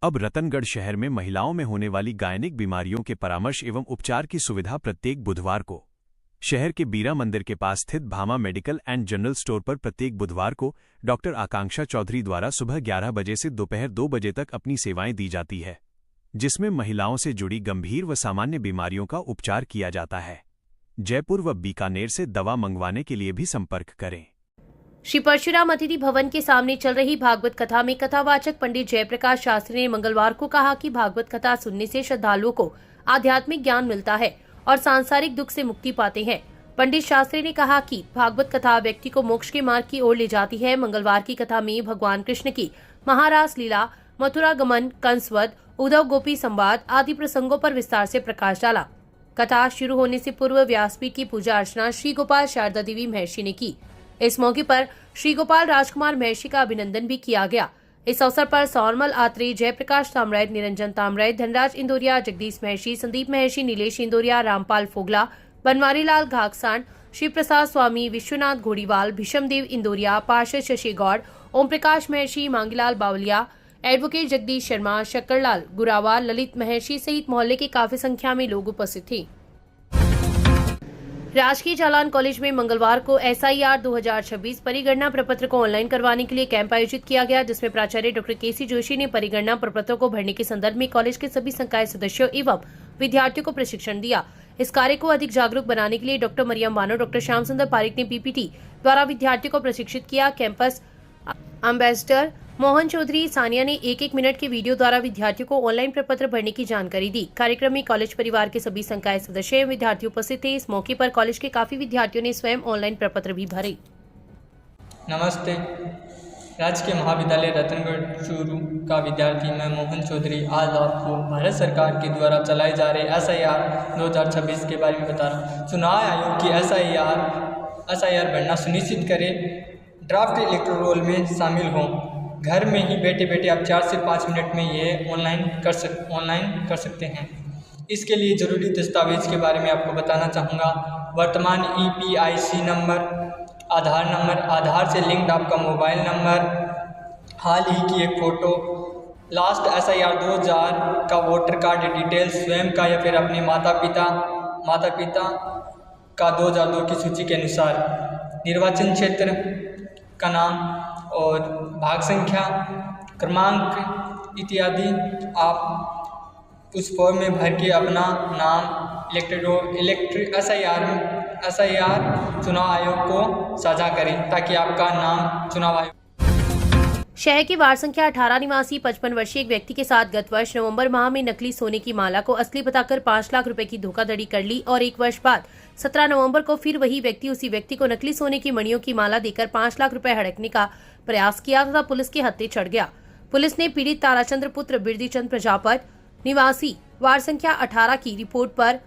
अब रतनगढ़ शहर में महिलाओं में होने वाली गायनिक बीमारियों के परामर्श एवं उपचार की सुविधा प्रत्येक बुधवार को शहर के बीरा मंदिर के पास स्थित Bhama medical and general store पर प्रत्येक बुधवार को डॉक्टर आकांक्षा चौधरी द्वारा सुबह 11 बजे से दोपहर 2 बजे तक अपनी सेवाएं दी जाती है, जिसमें महिलाओं से जुड़ी गंभीर व सामान्य बीमारियों का उपचार किया जाता है। जयपुर व बीकानेर से दवा मंगवाने के लिए भी संपर्क करें। श्री परशुराम अतिथि भवन के सामने चल रही भागवत कथा में कथावाचक पंडित जयप्रकाश शास्त्री ने मंगलवार को कहा कि भागवत कथा सुनने से श्रद्धालुओं को आध्यात्मिक ज्ञान मिलता है और सांसारिक दुख से मुक्ति पाते हैं। पंडित शास्त्री ने कहा कि भागवत कथा व्यक्ति को मोक्ष के मार्ग की ओर ले जाती है। मंगलवार की कथा में भगवान कृष्ण की महारास लीला, मथुरा गमन, कंसवध, उद्धव गोपी संवाद आदि प्रसंगों पर विस्तार से प्रकाश डाला। कथा शुरू होने से पूर्व व्यासपीठ की पूजा अर्चना श्री गोपाल शारदा देवी महर्षि ने की। इस मौके पर श्री गोपाल राजकुमार महर्षि का अभिनंदन भी किया गया। इस अवसर पर सौरमल आत्रेय, जयप्रकाश ताम्रायत, निरंजन ताम्रायत, धनराज इंदौरिया, जगदीश महर्षि, संदीप महर्षि, नीलेश इंदौरिया, रामपाल फोगला, बनवारीलाल घाकसांड, शिव प्रसाद स्वामी, विश्वनाथ घोड़ीवाल, भीषमदेव इंदौरिया, पार्षद शशि गौड़, ओम प्रकाश महर्षि, मांगीलाल बावलिया, एडवोकेट जगदीश शर्मा, शक्करलाल गुरावा, ललित महर्षि सहित मोहल्ले की काफी संख्या में लोग उपस्थित थे। राजकीय जालान कॉलेज में मंगलवार को SIR 2026 परिगणना प्रपत्र को ऑनलाइन करवाने के लिए कैंप आयोजित किया गया, जिसमें प्राचार्य डॉक्टर KC जोशी ने परिगणना प्रपत्रों को भरने के संदर्भ में कॉलेज के सभी संकाय सदस्यों एवं विद्यार्थियों को प्रशिक्षण दिया। इस कार्य को अधिक जागरूक बनाने के लिए डॉक्टर मरियम बानो, डॉक्टर श्याम सुंदर पारिक ने PPT द्वारा विद्यार्थियों को प्रशिक्षित किया। कैंपस एम्बेसडर मोहन चौधरी सानिया ने 1-1 मिनट के वीडियो द्वारा विद्यार्थियों को ऑनलाइन प्रपत्र भरने की जानकारी दी। कार्यक्रम में कॉलेज परिवार के सभी संकाय सदस्य एवं विद्यार्थी उपस्थित थे। इस मौके पर कॉलेज के काफी विद्यार्थियों ने स्वयं ऑनलाइन प्रपत्र भी भरे। नमस्ते, राजकीय महाविद्यालय रतनगढ़ चूरू का विद्यार्थी मैं मोहन चौधरी आज आपको भारत सरकार के द्वारा चलाए जा रहे SIR 2026 के बारे में बता रहा हूँ। चुनाव आयोग की SIR भरना सुनिश्चित करें, ड्राफ्ट इलेक्टोरल रोल में शामिल हों। घर में ही बैठे बैठे आप 4 से 5 मिनट में ये ऑनलाइन कर सकते हैं। इसके लिए ज़रूरी दस्तावेज के बारे में आपको बताना चाहूँगा। वर्तमान EPIC नंबर, आधार से लिंक्ड आपका मोबाइल नंबर, हाल ही की एक फ़ोटो, लास्ट SIR 2000 का वोटर कार्ड डिटेल्स स्वयं का या फिर अपने माता पिता का 2002 की सूची के अनुसार, निर्वाचन क्षेत्र का नाम और भाग संख्या, क्रमांक इत्यादि आप उस फॉर्म में भर के अपना नाम SIR चुनाव आयोग को साझा करें ताकि आपका नाम चुनाव आयोग। शहर की वार्ड संख्या 18 निवासी 55 वर्षीय एक व्यक्ति के साथ गत वर्ष नवंबर माह में नकली सोने की माला को असली बताकर 5 लाख रुपए की धोखाधड़ी कर ली और 1 वर्ष बाद 17 नवंबर को फिर वही व्यक्ति उसी व्यक्ति को नकली सोने की मणियों की माला देकर 5 लाख रुपए हड़पने का प्रयास किया तथा पुलिस के हत्थे चढ़ गया। पुलिस ने पीड़ित ताराचंद्र पुत्र बिरदीचंद प्रजापत निवासी वार्ड संख्या 18 की रिपोर्ट पर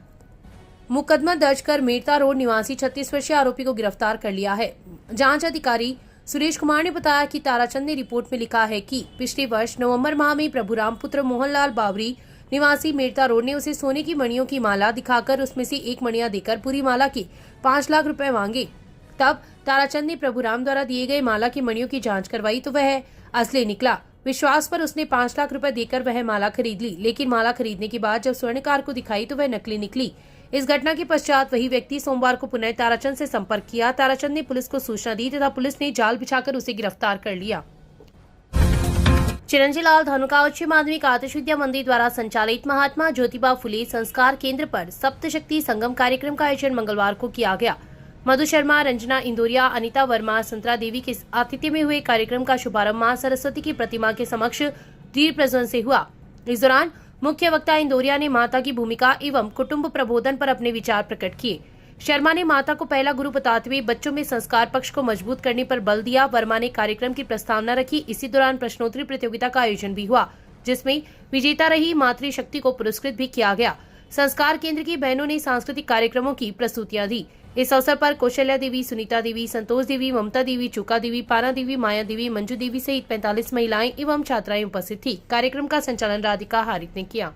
मुकदमा दर्ज कर मेड़ता रोड निवासी 36 वर्षीय आरोपी को गिरफ्तार कर लिया है। जांच अधिकारी सुरेश कुमार ने बताया कि ताराचंद ने रिपोर्ट में लिखा है कि पिछले वर्ष नवंबर माह में प्रभुराम पुत्र मोहनलाल बावरी निवासी मेड़ता रोड ने उसे सोने की मणियों की माला दिखाकर उसमें से एक मणियां देकर पूरी माला की 5 लाख रुपए मांगे। तब ताराचंद ने प्रभुराम द्वारा दिए गए माला की मणियों की जांच करवाई तो वह असली निकला। विश्वास पर उसने 5 लाख रुपए देकर वह माला खरीद ली, लेकिन माला खरीदने के बाद जब स्वर्णकार को दिखाई तो वह नकली निकली। इस घटना के पश्चात वही व्यक्ति सोमवार को पुनः ताराचंद से संपर्क किया। ताराचंद ने पुलिस को सूचना दी तथा पुलिस ने जाल बिछाकर उसे गिरफ्तार कर लिया। चिरंजीलाल धानुका उच्च माध्यमिक आदर्श विद्या मंदिर द्वारा संचालित महात्मा ज्योतिबा फुले संस्कार केंद्र पर सप्तशक्ति संगम कार्यक्रम का आयोजन मंगलवार को किया गया। मधु शर्मा, रंजना इंदौरिया, अनिता वर्मा, संतरा देवी के आतिथ्य में हुए कार्यक्रम का शुभारंभ मां सरस्वती की प्रतिमा के समक्ष दीप प्रज्वलन से हुआ। इस दौरान मुख्य वक्ता इंदौरिया ने माता की भूमिका एवं कुटुंब प्रबोधन पर अपने विचार प्रकट किए। शर्मा ने माता को पहला गुरु बताते हुए बच्चों में संस्कार पक्ष को मजबूत करने पर बल दिया। वर्मा ने कार्यक्रम की प्रस्तावना रखी। इसी दौरान प्रश्नोत्तरी प्रतियोगिता का आयोजन भी हुआ, जिसमें विजेता रही मातृशक्ति को पुरस्कृत भी किया गया। संस्कार केंद्र की बहनों ने सांस्कृतिक कार्यक्रमों की प्रस्तुतियां दी। इस अवसर पर कौशल्या देवी, सुनीता देवी, संतोष देवी, ममता देवी, चुका देवी, पाना देवी, माया देवी, मंजू देवी सहित 45 महिलाएं एवं छात्राएं उपस्थित थी। कार्यक्रम का संचालन राधिका हारिक ने किया।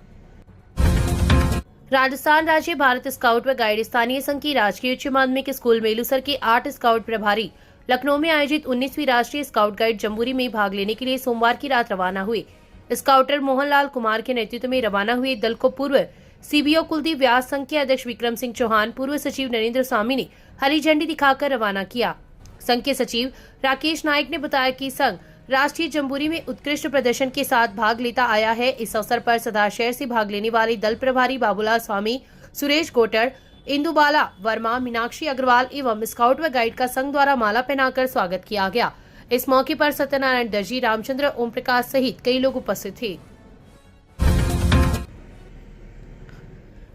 राजस्थान राज्य भारत स्काउट व गाइड स्थानीय संघ की राजकीय उच्च माध्यमिक स्कूल मेलूसर के 8 स्काउट प्रभारी लखनऊ में आयोजित 19वीं राष्ट्रीय स्काउट गाइड जम्बूरी में भाग लेने के लिए सोमवार की रात रवाना हुए। स्काउटर मोहनलाल कुमार के नेतृत्व में रवाना हुए दल को पूर्व सीबीओ कुलदीप व्यास, संघ के अध्यक्ष विक्रम सिंह चौहान, पूर्व सचिव नरेंद्र स्वामी ने हरी झंडी दिखाकर रवाना किया। संघ के सचिव राकेश नायक ने बताया कि संघ राष्ट्रीय जम्बूरी में उत्कृष्ट प्रदर्शन के साथ भाग लेता आया है। इस अवसर पर सदा शहर से भाग लेने वाले दल प्रभारी बाबूलाल स्वामी, सुरेश गोटर, इंदुबाला वर्मा, मीनाक्षी अग्रवाल एवं स्काउट व गाइड का संघ द्वारा माला पहनाकर स्वागत किया गया। इस मौके पर सत्यनारायण दर्जी, रामचंद्र, ओम प्रकाश सहित कई लोग उपस्थित थे।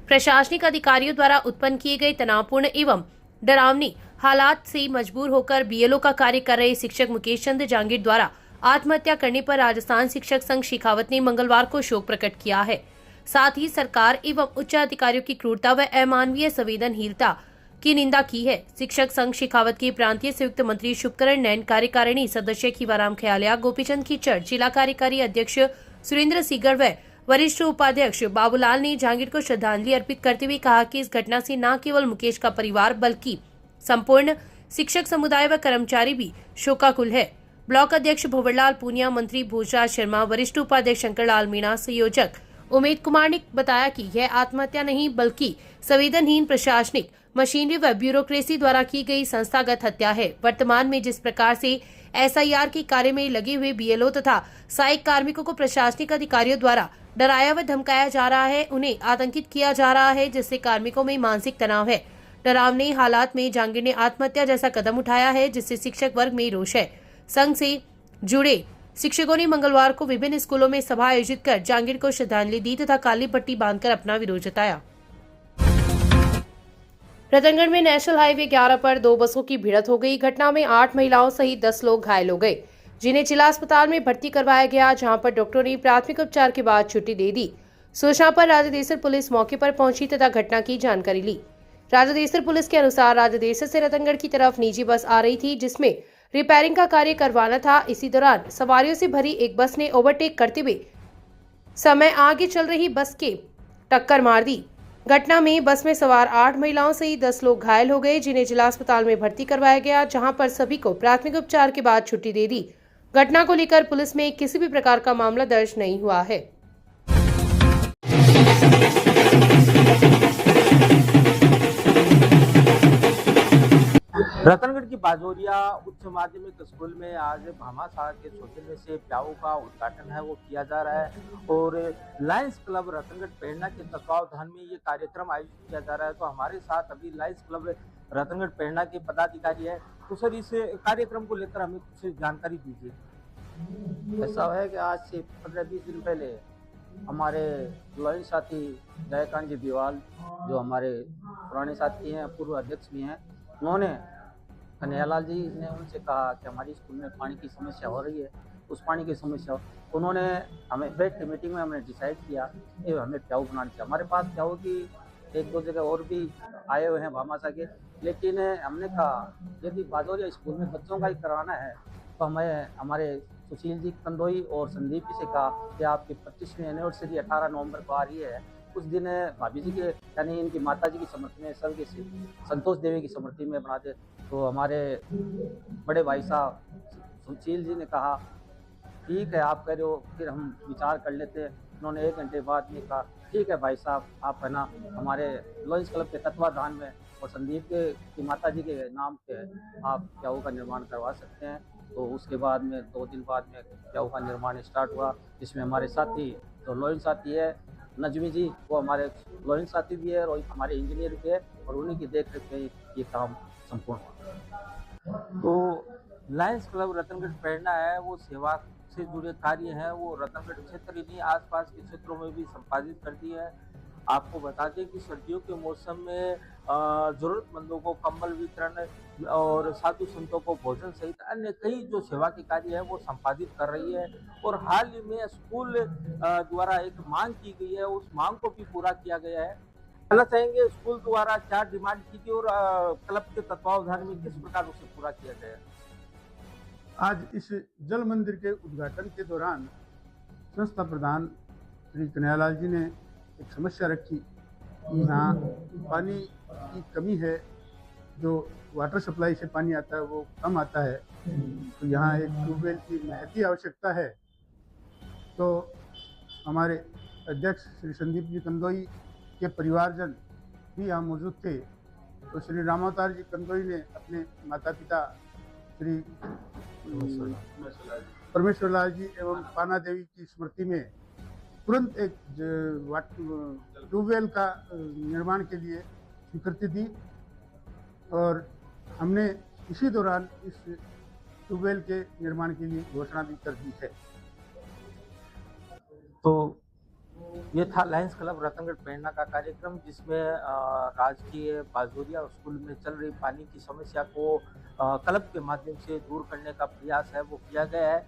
प्रशासनिक अधिकारियों द्वारा उत्पन्न किए गए तनावपूर्ण एवं डरावनी हालात से मजबूर होकर बीएलओ का कार्य कर रहे शिक्षक मुकेश चंद्र जांगीर द्वारा आत्महत्या करने पर राजस्थान शिक्षक संघ शेखावत ने मंगलवार को शोक प्रकट किया है। साथ ही सरकार एवं उच्च अधिकारियों की क्रूरता व अमानवीय संवेदनहीनता की निंदा की है। शिक्षक संघ शेखावत के प्रांतीय संयुक्त मंत्री शुभकरण नैन, कार्यकारिणी सदस्य खीवाराम ख्यालिया, गोपीचंद कीचड़, जिला कार्यकारी अध्यक्ष सुरेंद्र सीगर व वरिष्ठ उपाध्यक्ष बाबूलाल ने जांगीर को श्रद्धांजलि अर्पित करते हुए कहा कि इस घटना से न केवल मुकेश का परिवार बल्कि संपूर्ण शिक्षक समुदाय व कर्मचारी भी शोकाकुल है। ब्लॉक अध्यक्ष भंवरलाल पूनिया, मंत्री भोजराज शर्मा, वरिष्ठ उपाध्यक्ष शंकरलाल मीणा, संयोजक उमेद कुमार ने बताया कि यह आत्महत्या नहीं बल्कि संवेदनहीन प्रशासनिक मशीनरी व ब्यूरोक्रेसी द्वारा की गई संस्थागत हत्या है। वर्तमान में जिस प्रकार से एसआईआर के कार्य में लगे हुए बीएलओ तथा सहायक कार्मिकों को प्रशासनिक अधिकारियों द्वारा डराया व धमकाया जा रहा है, उन्हें आतंकित किया जा रहा है, जिससे कार्मिकों में मानसिक तनाव है। डरावने हालात में जांगीर ने आत्महत्या जैसा कदम उठाया है, जिससे शिक्षक वर्ग में रोष है। संघ से जुड़े शिक्षकों ने मंगलवार को विभिन्न स्कूलों में सभा आयोजित कर जांगीर को श्रद्धांजलि दी तथा काली पट्टी बांधकर अपना विरोध जताया। रतनगढ़ में नेशनल हाईवे 11 पर 2 बसों की भिड़ंत हो गई। घटना में 8 महिलाओं सहित 10 लोग घायल हो गए, जिन्हें जिला अस्पताल में भर्ती करवाया गया, जहां पर डॉक्टरों ने प्राथमिक उपचार के बाद छुट्टी दे दी। सूचना पर राजदेसर पुलिस मौके पर पहुंची तथा घटना की जानकारी ली। राजदेसर पुलिस के अनुसार राजदेसर से रतनगढ़ की तरफ निजी बस आ रही थी, जिसमें रिपेयरिंग का कार्य करवाना था। इसी दौरान सवारियों से भरी एक बस ने ओवरटेक करते हुए समय आगे चल रही बस के टक्कर मार दी। घटना में बस में सवार 8 महिलाओं सहित 10 लोग घायल हो गए, जिन्हें जिला अस्पताल में भर्ती करवाया गया, जहां पर सभी को प्राथमिक उपचार के बाद छुट्टी दे दी। घटना को लेकर पुलिस में किसी भी प्रकार का मामला दर्ज नहीं हुआ है। रतनगढ़ की बाजोरिया उच्च माध्यमिक स्कूल में आज भामाशाह के शौचालय से प्याऊ का उद्घाटन है वो किया जा रहा है और लायंस क्लब रतनगढ़ प्रेरणा के तत्वावधान में ये कार्यक्रम आयोजित किया जा रहा है। तो हमारे साथ अभी लायंस क्लब रतनगढ़ प्रेरणा के पदाधिकारी है। तो सर, इस कार्यक्रम को लेकर हमें कुछ जानकारी दीजिए। ऐसा है कि आज से 15-20 दिन पहले हमारे लॉयन साथी जयकांत जी दीवाल, जो हमारे पुराने साथी हैं, पूर्व अध्यक्ष भी हैं, उन्होंने कन्हैयालाल जी ने उनसे कहा कि हमारी स्कूल में पानी की समस्या हो रही है। उस पानी की समस्या उन्होंने हमें बैठ के मीटिंग में हमने डिसाइड किया कि हमें प्याऊ बनाना चाहिए। हमारे पास प्याऊ की 1-2 जगह और भी आए हुए हैं भामाशाह के, लेकिन हमने कहा यदि बाजोरिया स्कूल में बच्चों का ही कराना है तो हमें हमारे सुशील जी कंदोई और संदीप जी से कहा कि आपकी 25वीं एनिवर्सरी 18 नवंबर को आ रही है। उस दिन भाभी जी के यानी इनकी माता जी की स्मृति में, स्वर्गीय संतोष देवी की स्मृति में बनाते। तो हमारे बड़े भाई साहब सुशील जी ने कहा ठीक है, आप कह रहे हो, फिर हम विचार कर लेते हैं। उन्होंने 1 घंटे बाद में कहा ठीक है भाई साहब, आप है ना हमारे लॉयंस क्लब के तत्वाधान में और संदीप की माता जी के नाम पे आप प्याऊ का निर्माण करवा सकते हैं। तो उसके बाद में 2 दिन बाद में प्याऊ का निर्माण स्टार्ट हुआ, जिसमें हमारे साथी जो लॉयन साथी है नजमी जी, वो हमारे लॉयन साथी भी है और हमारे इंजीनियर भी है, और उन्हीं की देख रेख में ये काम संपूर्ण हुआ। तो लायंस क्लब रतनगढ़ प्रेरणा है वो सेवा से जुड़े कार्य हैं वो रतनगढ़ क्षेत्र ही नहीं आसपास के क्षेत्रों में भी संपादित करती है। आपको बता दें कि सर्दियों के मौसम में ज़रूरतमंदों को कंबल वितरण और साधु संतों को भोजन सहित अन्य कई जो सेवा के कार्य है वो संपादित कर रही है। और हाल ही में स्कूल द्वारा एक मांग की गई है, उस मांग को भी पूरा किया गया है। कहना चाहेंगे स्कूल द्वारा क्या डिमांड की थी और क्लब के तत्वावधान में किस प्रकार उसे पूरा किया गया। आज इस जल मंदिर के उद्घाटन के दौरान संस्था प्रधान श्री कन्हैयालाल जी ने एक समस्या रखी कि यहाँ पानी की कमी है, जो वाटर सप्लाई से पानी आता है वो कम आता है, तो यहाँ एक ट्यूबवेल की महती आवश्यकता है। तो हमारे अध्यक्ष श्री संदीप जी कंदोई के परिवारजन भी यहाँ मौजूद थे। तो श्री रामावतार जी कंदोई ने अपने माता पिता श्री परमेश्वर लाल जी एवं पाना देवी की स्मृति में तुरंत एक ट्यूबवेल का निर्माण के लिए स्वीकृति दी और हमने इसी दौरान इस ट्यूबवेल के निर्माण के लिए घोषणा भी कर दी है। तो ये था लायंस क्लब रतनगढ़ प्रेरणा का कार्यक्रम, जिसमें राजकीय बाजोरिया स्कूल में चल रही पानी की समस्या को क्लब के माध्यम से दूर करने का प्रयास है वो किया गया है।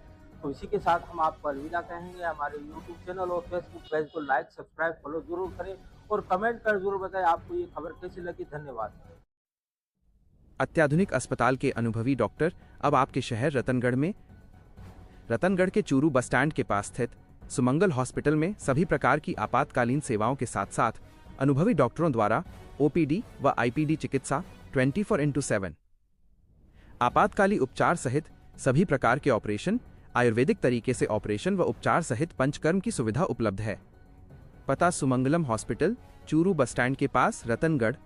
तो इसी के साथ हम आपको अलविदा कहेंगे। हमारे YouTube चैनल और Facebook पेज को लाइक, सब्सक्राइब, फॉलो जरूर करें और कमेंट कर जरूर बताएं आपको ये खबर कैसी लगी। धन्यवाद। अत्याधुनिक अस्पताल के अनुभवी डॉक्टर अब आपके शहर रतनगढ़ में। रतनगढ़ के चूरू बस स्टैंड के पास स्थित सुमंगल हॉस्पिटल में सभी प्रकार की आपातकालीन सेवाओं के साथ साथ अनुभवी डॉक्टरों द्वारा OPD व IPD चिकित्सा 24/7, आपातकालीन उपचार सहित सभी प्रकार के ऑपरेशन, आयुर्वेदिक तरीके से ऑपरेशन व उपचार सहित पंचकर्म की सुविधा उपलब्ध है। पता Sumangalam hospital, Churu bus stand के पास, रतनगढ़।